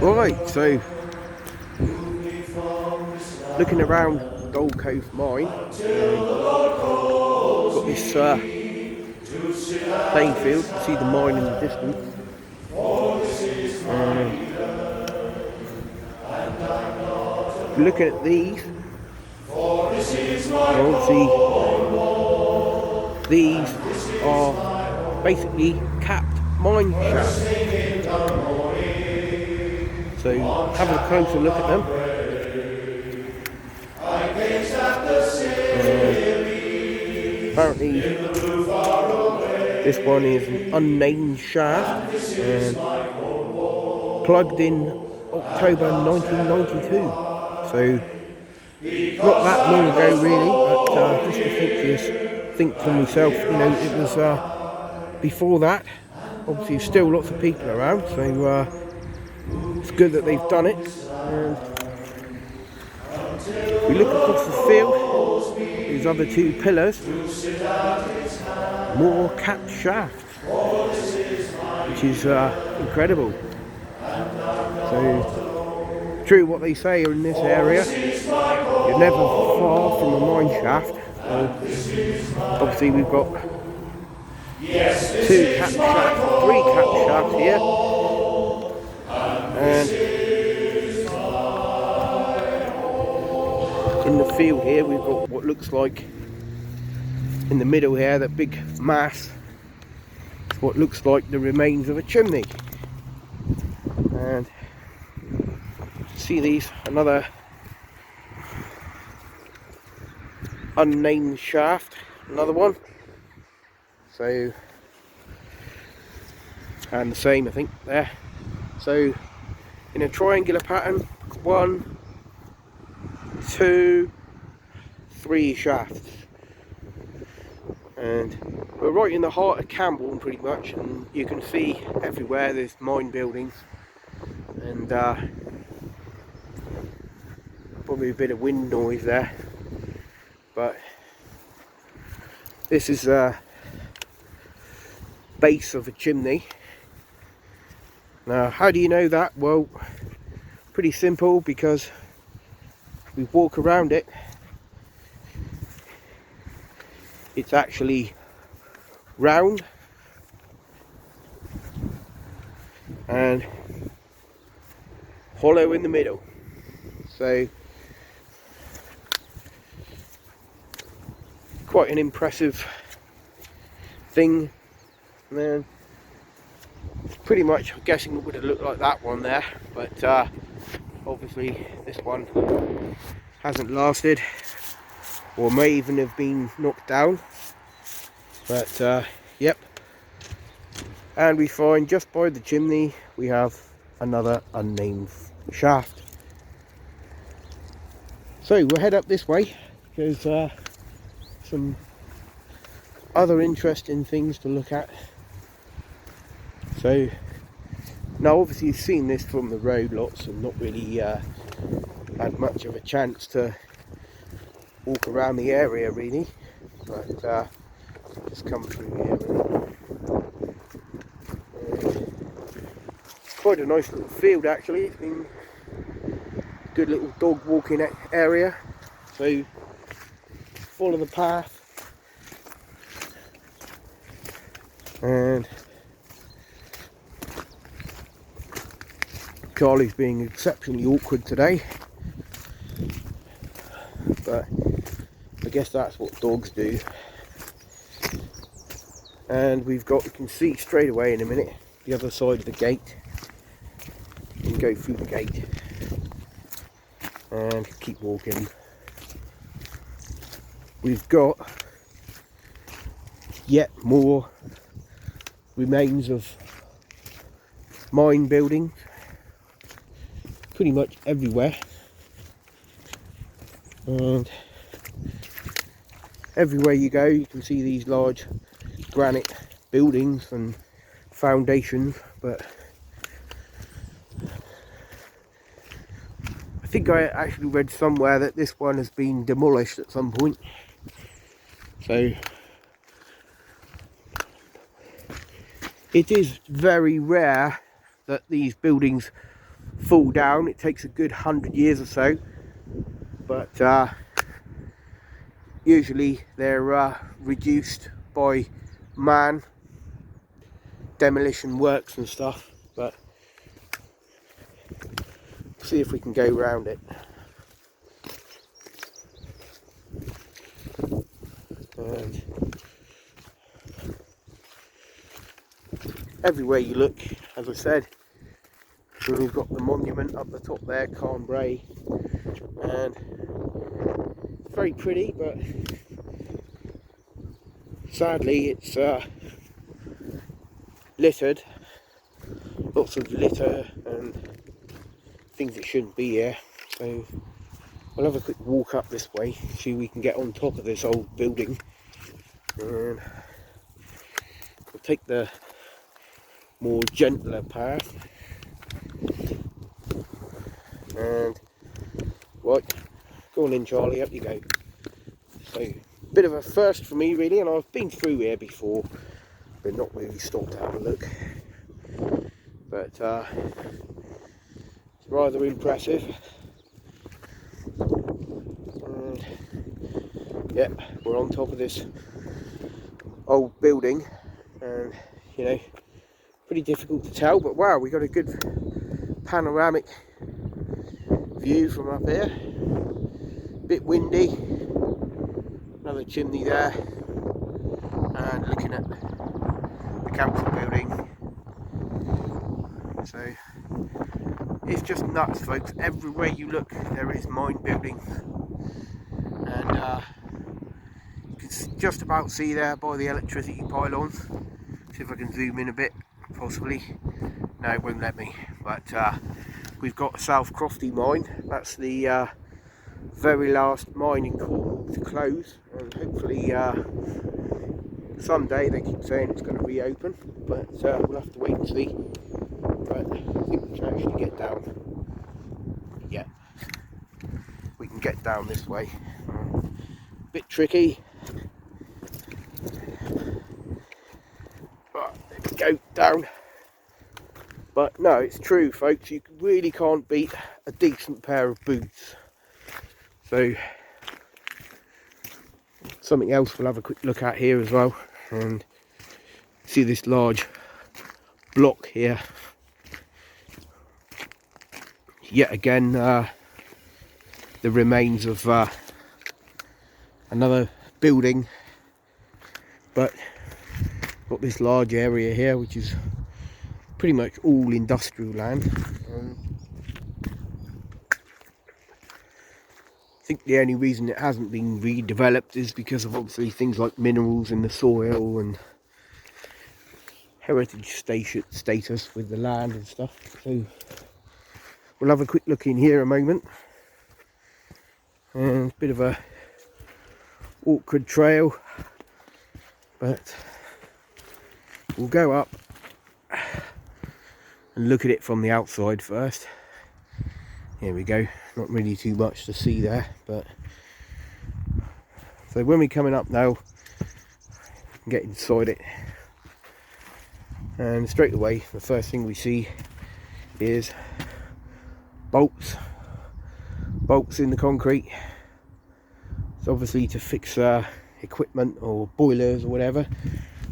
Right, so looking around Dolcoath Mine, got this playing field. You can see the mine in the distance. Looking at these, obviously these are basically capped mine shafts. So have a closer look at them. Apparently this one is an unnamed shaft and plugged in October 1992. So not that long ago really, but just to think to myself, you know, it was before that. Obviously still lots of people around, so it's good that they've done it. And we look across the field, these other two pillars, more capped shafts, which is incredible. So true what they say in this area, you're never far from a mine shaft. So obviously we've got three capped shafts here, and in the field here we've got what looks like, in the middle here, that big mass, what looks like the remains of a chimney. And see these, another unnamed shaft, another one. So, and the same I think there. So in a triangular pattern, 1, 2, 3 shafts. And we're right in the heart of Camborne pretty much, and you can see everywhere there's mine buildings, and probably a bit of wind noise there, but this is a base of a chimney. Now how do you know that? Well, pretty simple, because we walk around it, it's actually round and hollow in the middle. So quite an impressive thing. And then pretty much, I'm guessing it would have looked like that one there, but obviously this one hasn't lasted, or may even have been knocked down. But yep, and we find just by the chimney we have another unnamed shaft. So we'll head up this way, because some other interesting things to look at. So now obviously you've seen this from the road lots, and not really had much of a chance to walk around the area really, but just come through here. Quite a nice little field actually. It's been a good little dog walking area, so follow the path. And Charlie's being exceptionally awkward today, but I guess that's what dogs do. And we can see straight away in a minute the other side of the gate. We can go through the gate and keep walking. We've got yet more remains of mine buildings pretty much everywhere, and everywhere you go you can see these large granite buildings and foundations. But I think I actually read somewhere that this one has been demolished at some point. So it is very rare that these buildings fall down. It takes a good 100 years or so, but usually they're reduced by man, demolition works and stuff. But see if we can go around it. And everywhere you look, as I said, we've got the monument up the top there, Camborne, and it's very pretty, but sadly it's littered, lots of litter and things that shouldn't be here. So we'll have a quick walk up this way, see if we can get on top of this old building, and we'll take the more gentler path. And right, go on in, Charlie, up you go. So bit of a first for me really, and I've been through here before but not really stopped to have a look, but it's rather impressive. And yeah, we're on top of this old building, and you know, pretty difficult to tell, but wow, we got a good panoramic view from up here. Bit windy, another chimney there, and looking at the council building. So it's just nuts, folks. Everywhere you look there is mine buildings, and you can just about see there by the electricity pylons. See if I can zoom in a bit, possibly. No, it won't let me. But we've got South Crofty Mine. That's the very last mine in Cornwall to close, and hopefully someday, they keep saying it's going to reopen, but we'll have to wait and see. But I think we can actually get down. Yeah, we can get down this way. Bit tricky, but there we go, down. But no, it's true, folks, you really can't beat a decent pair of boots. So something else we'll have a quick look at here as well, and see this large block here. Yet again, the remains of another building, but got this large area here which is pretty much all industrial land. I think the only reason it hasn't been redeveloped is because of obviously things like minerals in the soil and heritage status with the land and stuff. So we'll have a quick look in here a moment. And a bit of a awkward trail, but we'll go up and look at it from the outside first. Here we go. Not really too much to see there, but so when we're coming up now, get inside it, and straight away the first thing we see is bolts in the concrete. It's obviously to fix equipment or boilers or whatever,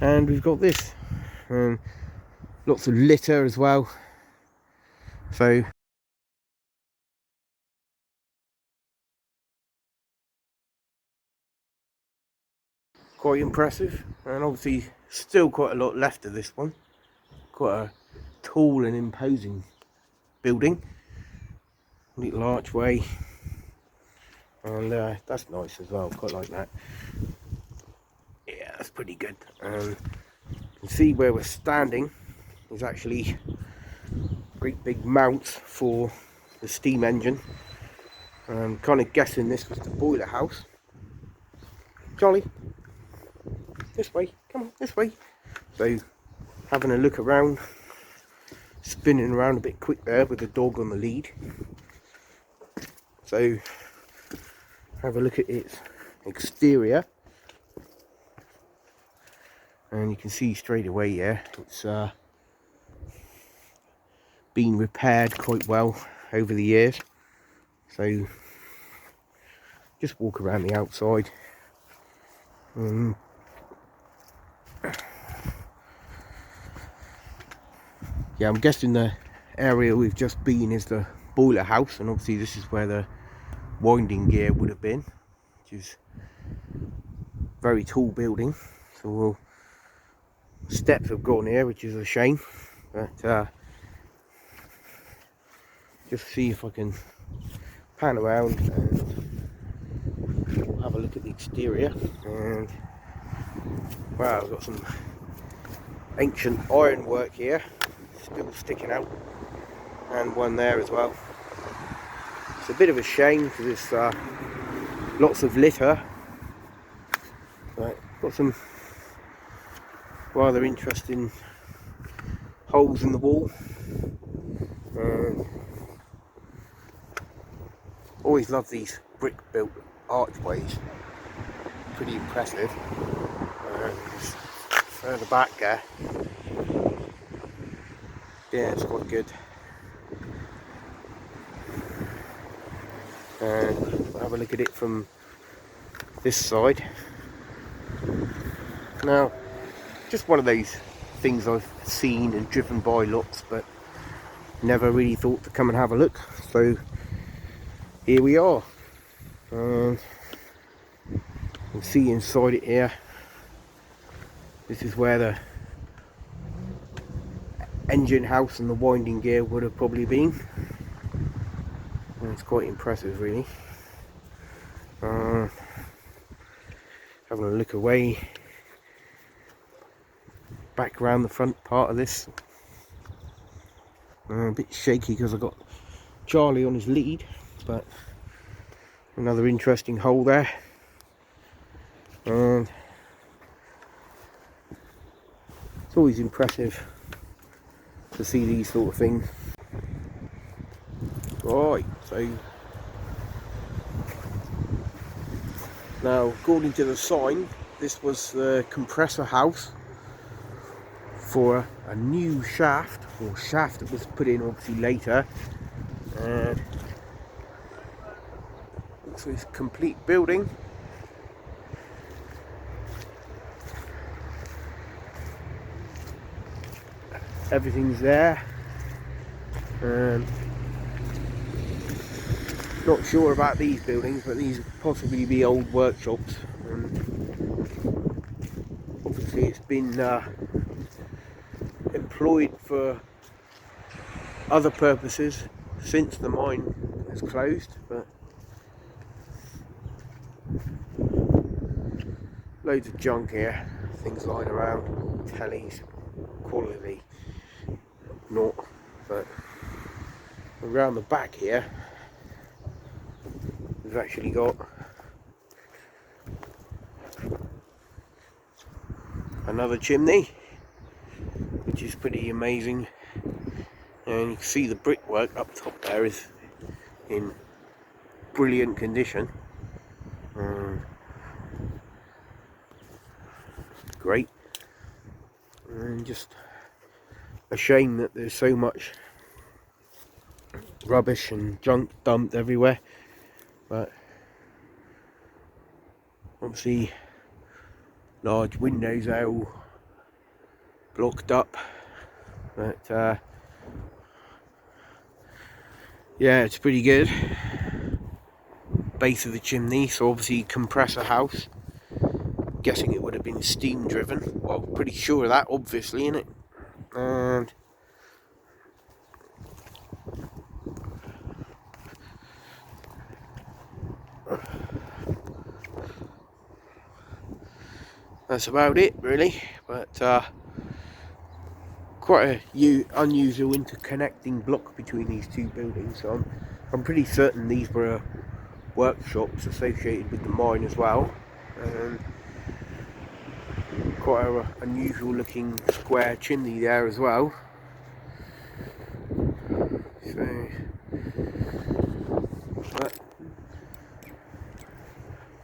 and we've got this, and lots of litter as well. So quite impressive, and obviously still quite a lot left of this one. Quite a tall and imposing building, little archway, and that's nice as well, quite like that. Yeah, that's pretty good. You can see where we're standing is actually great big mounts for the steam engine. I'm kind of guessing this was the boiler house. Charlie, this way, come on, this way. So having a look around, spinning around a bit quick there with the dog on the lead. So have a look at its exterior, and you can see straight away, yeah, it's been repaired quite well over the years. So just walk around the outside. Yeah, I'm guessing the area we've just been is the boiler house, and obviously this is where the winding gear would have been, which is a very tall building. So steps have gone here, which is a shame, but just see if I can pan around and we'll have a look at the exterior. And wow, I've got some ancient ironwork here still sticking out, and one there as well. It's a bit of a shame because it's lots of litter, but got some rather interesting holes in the wall. Always love these brick built archways, pretty impressive. Further back there, yeah, it's quite good. And we'll have a look at it from this side. Now, just one of those things I've seen and driven by lots, but never really thought to come and have a look. So here we are. You can see inside it here. This is where the engine house and the winding gear would have probably been. And it's quite impressive, really. Having a look away back around the front part of this. A bit shaky because I've got Charlie on his lead, but another interesting hole there. And it's always impressive to see these sort of things. Right, so now according to the sign, this was the compressor house for a new shaft, or shaft that was put in obviously later. And looks like it's a complete building. Everything's there. Not sure about these buildings, but these possibly be old workshops. Obviously it's been employed for other purposes since the mine has closed, but loads of junk here, things lying around, tellies, quality not, but around the back here we've actually got another chimney, which is pretty amazing. And you can see the brickwork up top there is in brilliant condition. Great. And just a shame that there's so much rubbish and junk dumped everywhere, but obviously large windows are all blocked up, but yeah, it's pretty good. Base of the chimney, so obviously compressor house. Guessing it would have been steam driven. Well, pretty sure of that, obviously, innit? And that's about it, really. But quite a unusual interconnecting block between these two buildings. So I'm pretty certain these were workshops associated with the mine as well. Quite a unusual looking square chimney there as well. So,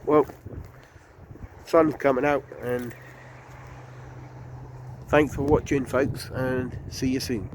well, sun's coming out, and thanks for watching, folks, and see you soon.